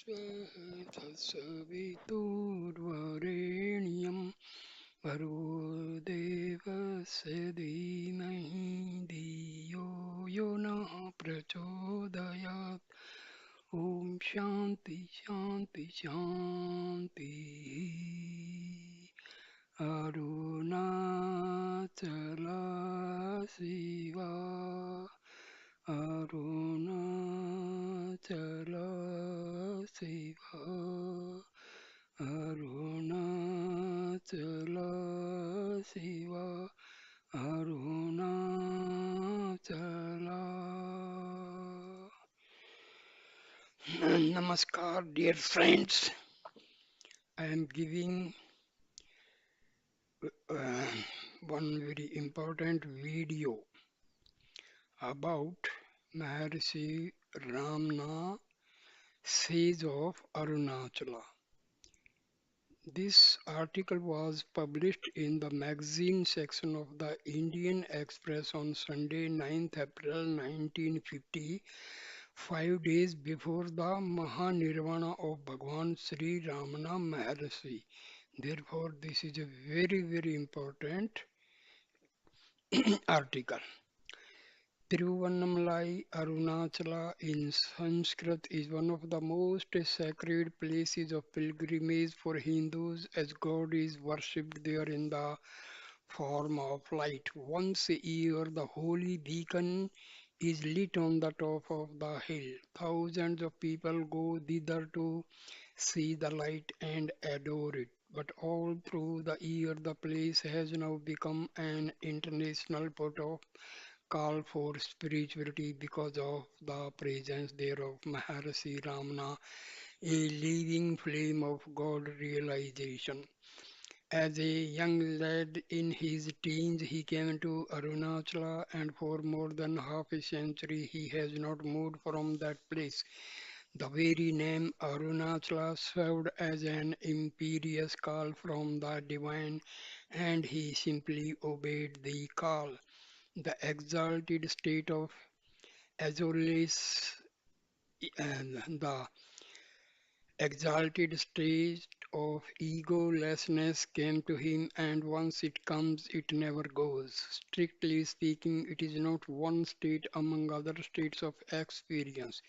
स्वः तत्सवितुर्वरेण्यं भर्गो देवस्य धीमहि धियो यो नः प्रचोदयात्. ॐ शान्ति शान्ति शान्तिः. Arunachala Shiva Arunachala Shiva Arunachala Shiva Arunachala. Namaskar, dear friends. I am giving uh, one very important video about Maharshi Ramana, sage of Arunachala. This article was published in the magazine section of the Indian Express on Sunday, 9th April 1950, 5 days before the Mahanirvana of Bhagwan Sri Ramana Maharshi. Therefore, this is a very, very important article. Tiruvannamalai, Arunachala in Sanskrit is one of the most sacred places of pilgrimage for Hindus as God is worshipped there in the form of light. Once a year, the holy beacon is lit on the top of the hill. Thousands of people go thither to see the light and adore it. But all through the year, the place has now become an international port of call for spirituality because of the presence there of Maharshi Ramana, a living flame of God realization. As a young lad in his teens, he came to Arunachala, and for more than half a century he has not moved from that place. The very name Arunachala served as an imperious call from the divine, and he simply obeyed the call. The exalted state of Azore's and the exalted state of egolessness came to him, and once it comes, it never goes. Strictly speaking, it is not one state among other states of experience.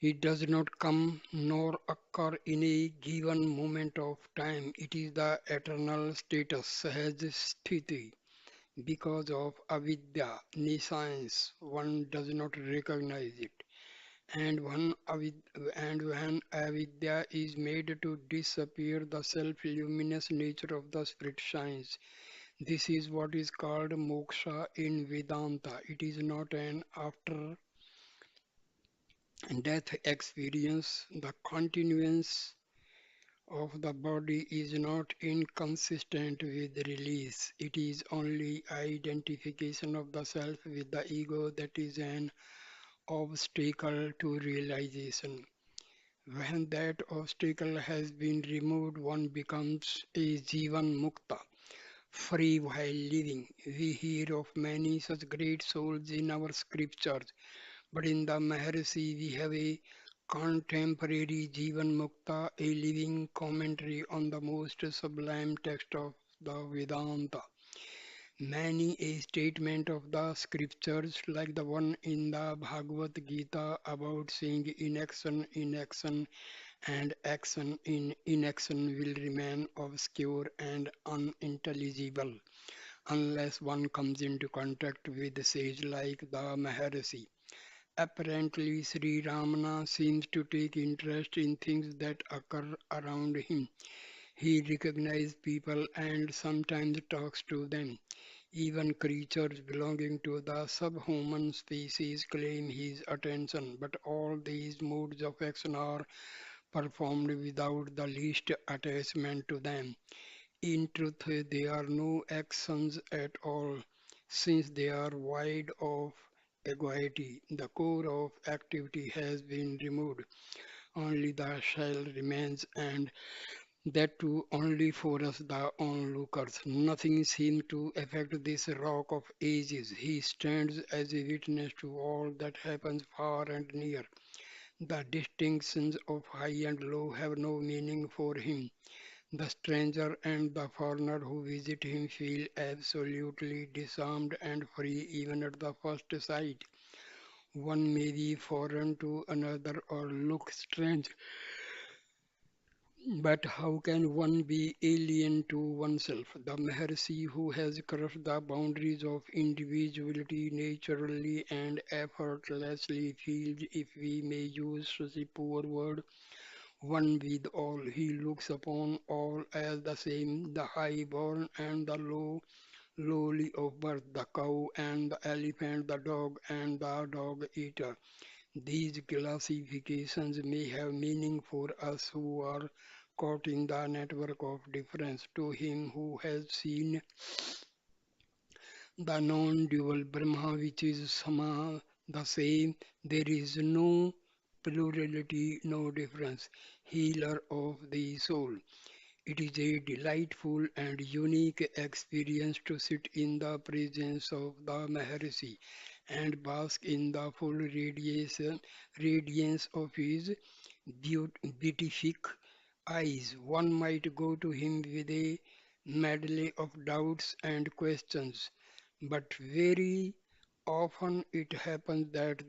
It does not come nor occur in a given moment of time. It is the eternal status, sthiti. Because of avidya, nescience, one does not recognize it. And and when avidya is made to disappear, the self-luminous nature of the spirit shines. This is what is called moksha in Vedanta. It is not an after death experience. The continuance of the body is not inconsistent with release. It is only identification of the self with the ego that is an obstacle to realization. When that obstacle has been removed, one becomes a Jivan Mukta, free while living. We hear of many such great souls in our scriptures, but in the Maharshi we have a contemporary Jivan Mukta, a living commentary on the most sublime text of the Vedanta. Many a statement of the scriptures, like the one in the Bhagavad Gita about saying inaction, and action in inaction will remain obscure and unintelligible unless one comes into contact with a sage like the Maharshi. Apparently, Sri Ramana seems to take interest in things that occur around him. He recognizes people and sometimes talks to them. Even creatures belonging to the subhuman species claim his attention, but all these modes of action are performed without the least attachment to them. In truth, there are no actions at all, since they are void of egoity. The core of activity has been removed. Only the shell remains, and that too only for us, the onlookers. Nothing seems to affect this rock of ages. He stands as a witness to all that happens far and near. The distinctions of high and low have no meaning for him. The stranger and the foreigner who visit him feel absolutely disarmed and free even at the first sight. One may be foreign to another or look strange, but how can one be alien to oneself? The Maharshi who has crossed the boundaries of individuality naturally and effortlessly feels, if we may use such a poor word, one with all. He looks upon all as the same, the high-born and the lowly of birth, the cow and the elephant, the dog and the dog-eater. These classifications may have meaning for us who are caught in the network of difference. To him who has seen the non-dual Brahma, which is Sama, the same, there is no plurality, no difference. Healer of the soul. It is a delightful and unique experience to sit in the presence of the Maharishi and bask in the full radiance of his beatific eyes. One might go to him with a medley of doubts and questions, but very often it happens that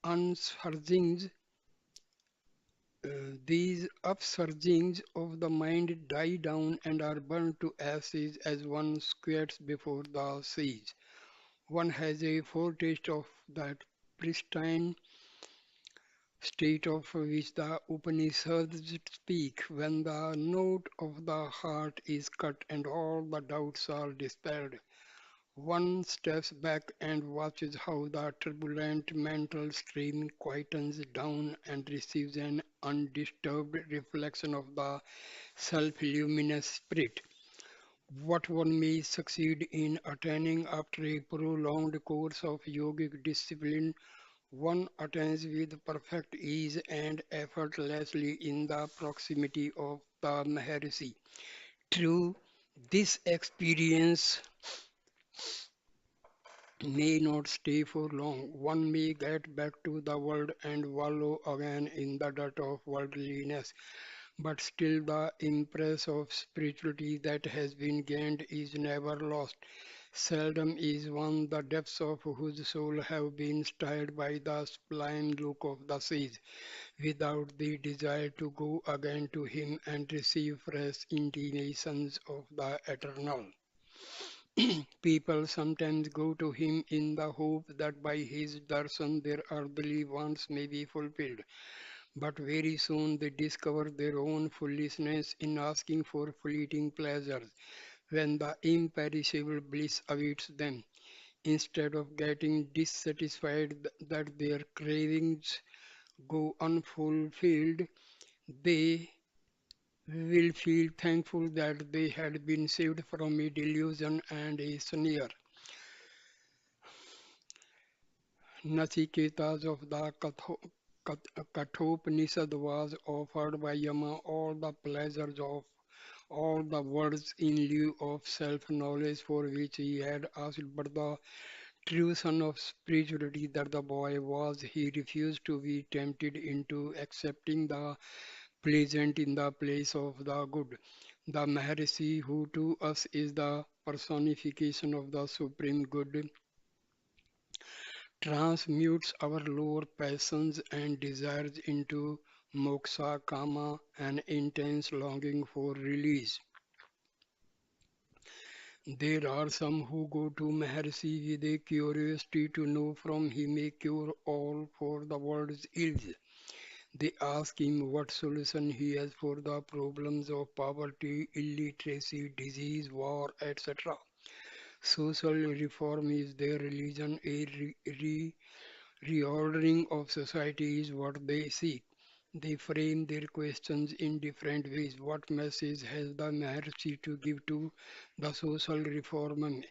unsurgings these upsurgings of the mind die down and are burned to ashes as one squats before the siege. One has a foretaste of that pristine state of which the Upanishads speak when the note of the heart is cut and all the doubts are dispelled. One steps back and watches how the turbulent mental stream quietens down and receives an undisturbed reflection of the self-luminous spirit. What one may succeed in attaining after a prolonged course of yogic discipline, one attains with perfect ease and effortlessly in the proximity of the Maharishi. True, this experience may not stay for long. One may get back to the world and wallow again in the dirt of worldliness, but still the impress of spirituality that has been gained is never lost. Seldom is one the depths of whose soul have been stirred by the sublime look of the seas, without the desire to go again to him and receive fresh intimations of the eternal. People sometimes go to him in the hope that by his darshan their earthly wants may be fulfilled, but very soon they discover their own foolishness in asking for fleeting pleasures when the imperishable bliss awaits them. Instead of getting dissatisfied that their cravings go unfulfilled, they will feel thankful that they had been saved from a delusion and a snare. Nachiketas of the Kathopanishad was offered by Yama all the pleasures of all the worlds in lieu of self-knowledge for which he had asked, but the true son of spirituality that the boy was, he refused to be tempted into accepting the pleasant in the place of the good. The Maharishi, who to us is the personification of the supreme good, transmutes our lower passions and desires into moksha kama, an intense longing for release. There are some who go to Maharshi with a curiosity to know from him a cure all for the world's ills. They ask him what solution he has for the problems of poverty, illiteracy, disease, war, etc. Social reform is their religion, a reordering of society is what they seek. They frame their questions in different ways. What message has the Maharshi to give to the social reformer?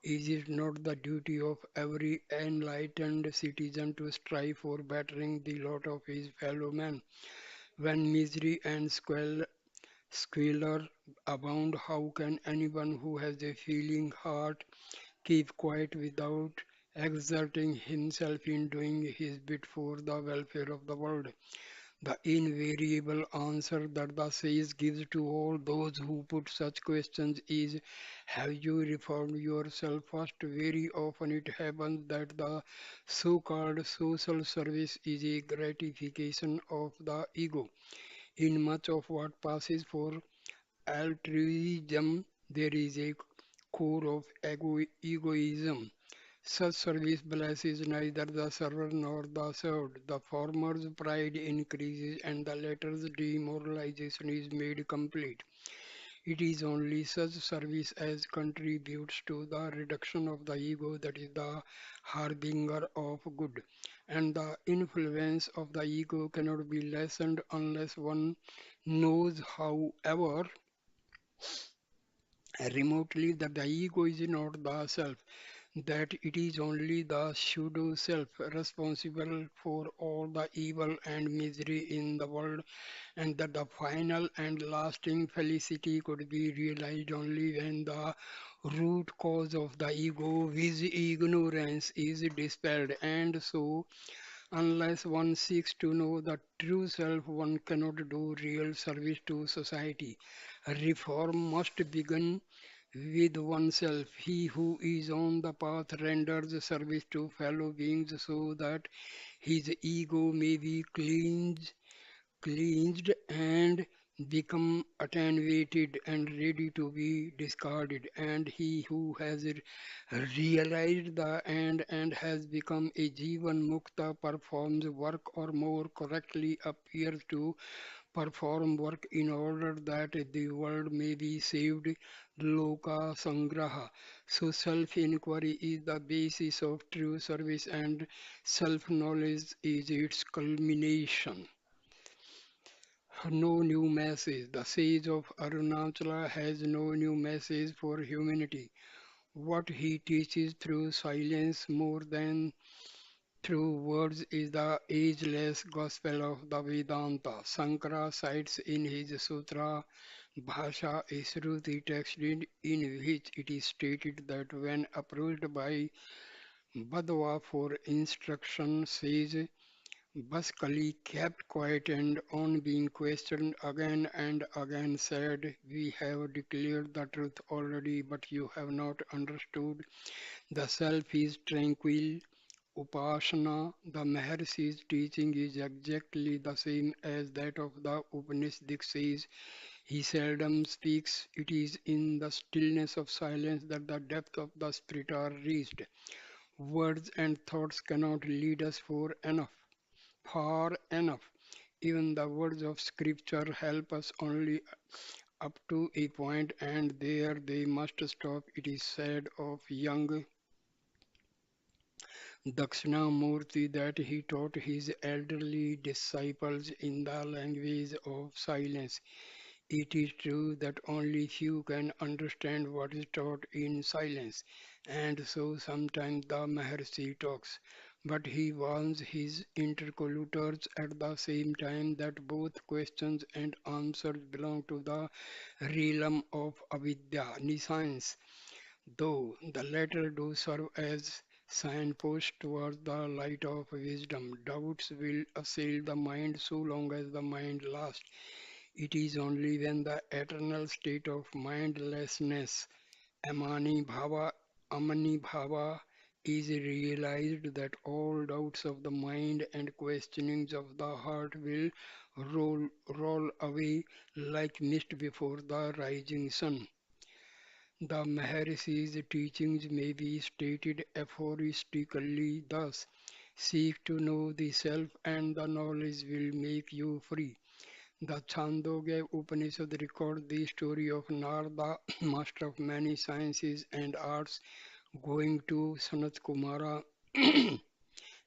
Is it not the duty of every enlightened citizen to strive for bettering the lot of his fellow men? When misery and squalor abound, how can anyone who has a feeling heart keep quiet without exerting himself in doing his bit for the welfare of the world. The invariable answer that the sage gives to all those who put such questions is, have you reformed yourself first? Very often it happens that the so called social service is a gratification of the ego. In much of what passes for altruism, there is a core of egoism. Such service blesses neither the server nor the served. The former's pride increases and the latter's demoralization is made complete. It is only such service as contributes to the reduction of the ego that is the harbinger of good. And the influence of the ego cannot be lessened unless one knows, however, remotely that the ego is not the self, that it is only the pseudo self responsible for all the evil and misery in the world, and that the final and lasting felicity could be realized only when the root cause of the ego, which ignorance, is dispelled. And so, unless one seeks to know the true self, one cannot do real service to society. Reform must begin with oneself. He who is on the path renders service to fellow beings so that his ego may be cleansed and become attenuated and ready to be discarded. And he who has realized the end and has become a Jivan Mukta performs work, or more correctly appears to perform work in order that the world may be saved. Loka Sangraha. So self-inquiry is the basis of true service and self-knowledge is its culmination. No new message. The sage of Arunachala has no new message for humanity. What he teaches through silence more than through words is the ageless gospel of the Vedanta. Sankara cites in his Sutra Bhasha a Shruti text in which it is stated that when approached by Badwa for instruction, sage Baskali kept quiet and on being questioned again and again said, we have declared the truth already, but you have not understood. The self is tranquil. Upasana, the Maharshi's teaching is exactly the same as that of the Upanishadic says. He seldom speaks. It is in the stillness of silence that the depth of the spirit are reached. Words and thoughts cannot lead us far enough. Even the words of scripture help us only up to a point, and there they must stop. It is said of young Dakshinamurti that he taught his elderly disciples in the language of silence. It is true that only few can understand what is taught in silence, and so sometimes the Maharshi talks. But he warns his interlocutors at the same time that both questions and answers belong to the realm of avidya, nescience, though the latter do serve as signposts towards the light of wisdom. Doubts will assail the mind so long as the mind lasts. It is only when the eternal state of mindlessness, amani bhava, amani bhava, is realized that all doubts of the mind and questionings of the heart will roll away like mist before the rising sun. The Maharishi's teachings may be stated aphoristically thus: seek to know the self, and the knowledge will make you free. The Chandogya Upanishad records the story of Narada, master of many sciences and arts, going to Sanat Kumara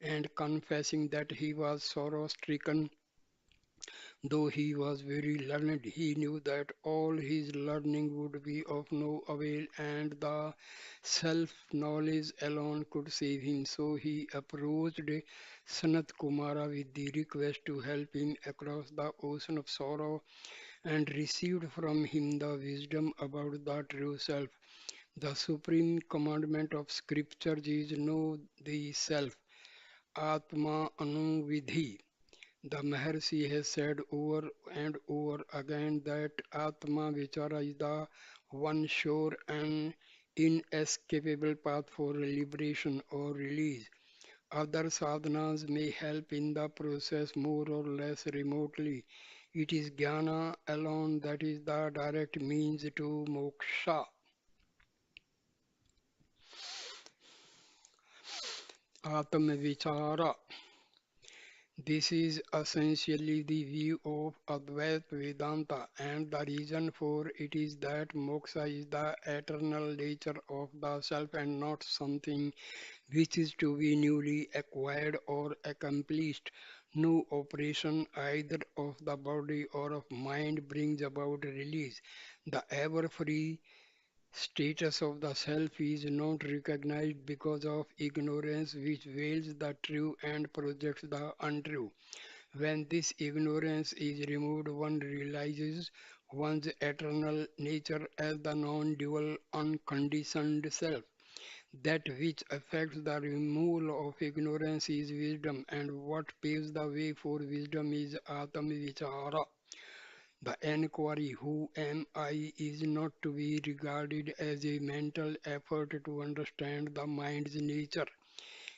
and confessing that he was sorrow stricken. Though he was very learned, he knew that all his learning would be of no avail, and the self knowledge alone could save him. So he approached Sanat Kumara with the request to help him across the ocean of sorrow and received from him the wisdom about the true self. The supreme commandment of scriptures is know the self, Atma Anuvidhi. The Maharshi has said over and over again that Atma Vichara is the one sure and inescapable path for liberation or release. Other sadhanas may help in the process more or less remotely. It is jnana alone that is the direct means to moksha. Atma Vichara. This is essentially the view of Advaita Vedanta, and the reason for it is that moksha is the eternal nature of the self and not something which is to be newly acquired or accomplished. No operation either of the body or of mind brings about release. The ever free status of the self is not recognized because of ignorance which veils the true and projects the untrue. When this ignorance is removed, one realizes one's eternal nature as the non dual, unconditioned self. That which affects the removal of ignorance is wisdom, and what paves the way for wisdom is Atma Vichara. The enquiry, who am I, is not to be regarded as a mental effort to understand the mind's nature.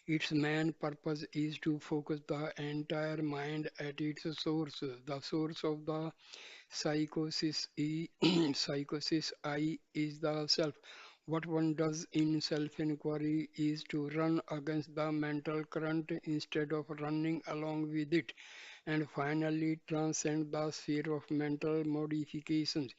Its main purpose is to focus the entire mind at its source. The source of the psychosis, psychosis I is the self. What one does in self inquiry is to run against the mental current instead of running along with it, and finally transcend the sphere of mental modifications.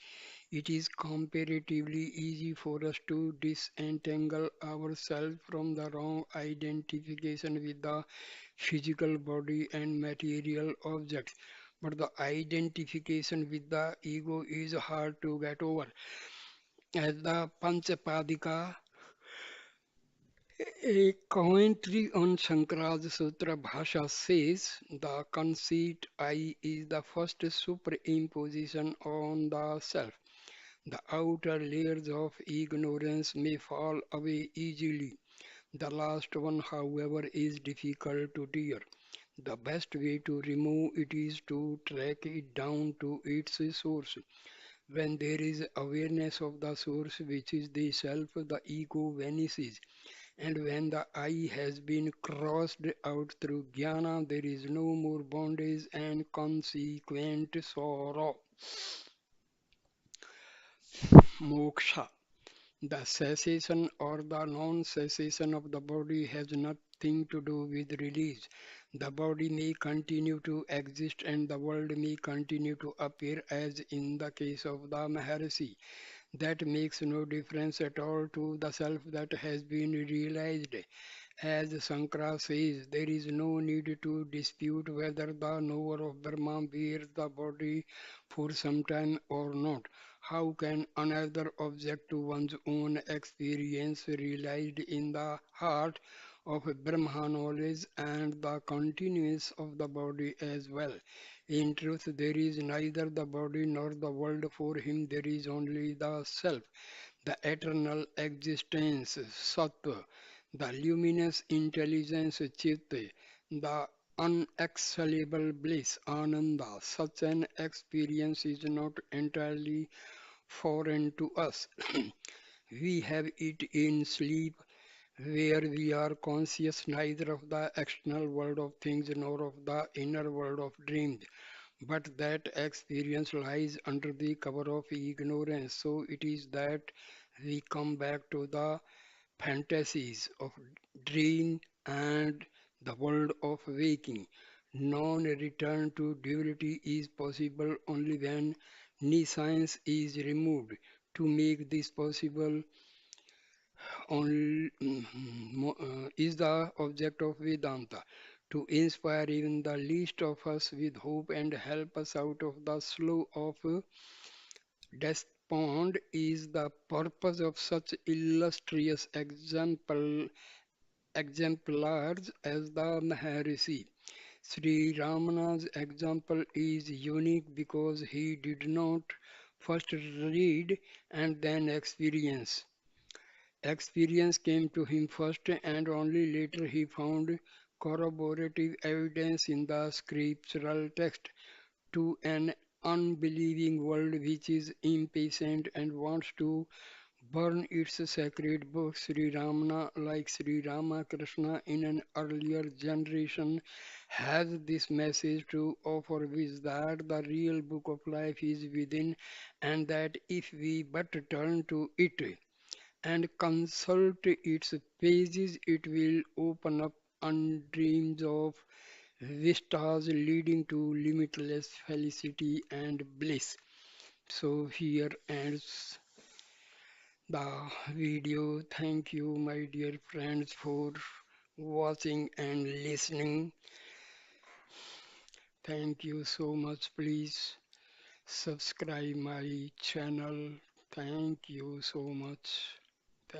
It is comparatively easy for us to disentangle ourselves from the wrong identification with the physical body and material objects. But the identification with the ego is hard to get over. As the Panchapadika, a commentary on Shankar's Sutra Bhasha says, the conceit I is the first superimposition on the self. The outer layers of ignorance may fall away easily. The last one, however, is difficult to tear. The best way to remove it is to track it down to its source. When there is awareness of the source, which is the self, the ego vanishes. And when the I has been crossed out through jnana, there is no more bondage and consequent sorrow. Moksha. The cessation or the non cessation of the body has nothing to do with release. The body may continue to exist and the world may continue to appear as in the case of the Maharshi. That makes no difference at all to the self that has been realized. As Sankara says, there is no need to dispute whether the knower of Brahma bears the body for some time or not. How can another object to one's own experience realized in the heart of Brahma knowledge and the continuance of the body as well? In truth, there is neither the body nor the world for him, there is only the self, the eternal existence, Sattva, the luminous intelligence, Chitta, the unexhalable bliss, Ananda. Such an experience is not entirely foreign to us. We have it in sleep, where we are conscious neither of the external world of things nor of the inner world of dreams. But that experience lies under the cover of ignorance. So it is that we come back to the fantasies of dream and the world of waking. Non-return to duality is possible only when nescience is removed. To make this possible, is the object of Vedanta, to inspire even the least of us with hope and help us out of the slough of despond is the purpose of such illustrious exemplars as the Maharishi. Sri Ramana's example is unique because he did not first read and then experience. Experience came to him first, and only later he found corroborative evidence in the scriptural text. To an unbelieving world which is impatient and wants to burn its sacred books, Sri Ramana, like Sri Ramakrishna in an earlier generation, has this message to offer, which that the real book of life is within, and that if we but turn to it and consult its pages, it will open up undreams of vistas leading to limitless felicity and bliss. So here ends the video. Thank you, my dear friends, for watching and listening. Thank you so much. Please subscribe my channel. Thank you so much.